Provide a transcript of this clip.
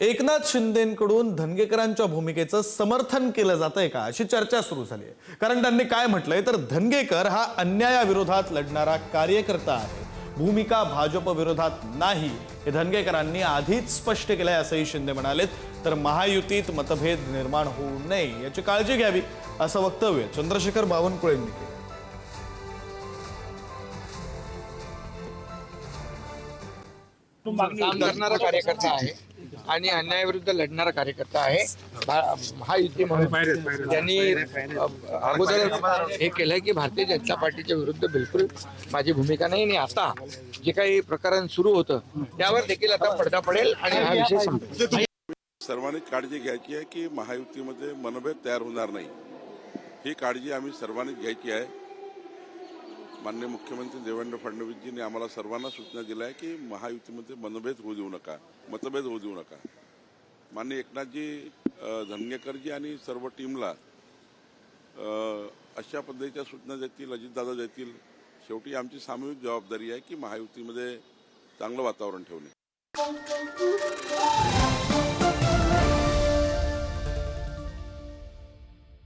एकनाथ शिंदेंकडून धनगेकरांच्या भूमिकेचं समर्थन केलं जातंय का अशी चर्चा सुरू झाली आहे। कारण त्यांनी काय म्हटलंय तर धनगेकर हा अन्यायाविरोधात लढणारा कार्यकर्ता आहे, भूमिका भाजप विरोधात नाही हे धनगेकरांनी आधीच स्पष्ट केलंय असंही शिंदे म्हणालेत। तर महायुतीत मतभेद निर्माण होऊ नये याची काळजी घ्यावी असं वक्तव्य चंद्रशेखर बावनकुळेंनी केलं। काम करणारा कार्यकर्ता आहे आणि अन्यायाविरुद्ध लढणारा कार्यकर्ता आहे। महायुती म्हणून त्यांनी अगोदर हे केलंय की भारतीय जनता पार्टीच्या विरुद्ध बिलकुल माझी भूमिका नाही आणि आता जे काही प्रकरण सुरू होतं त्यावर देखील आता पडदा पडेल आणि हा विषय संपेल। सर्वांनी काळजी घ्यायची आहे की महायुतीमध्ये मनभेद तयार होणार नाही, ही काळजी आम्ही सर्वांनी घ्यायची आहे। माननीय मुख्यमंत्री देवेंद्र फडणवीसजींनी आम्हाला सर्वांना सूचना दिल्या आहे की महायुतीमध्ये मनभेद होऊ देऊ नका, मतभेद होऊ देऊ नका। माननीय एकनाथजी, धनगेकरजी आणि सर्व टीमला अशा पद्धतीच्या सूचना देतील, अजितदादा देतील। शेवटी आमची सामूहिक जबाबदारी आहे की महायुतीमध्ये चांगलं वातावरण ठेवणे।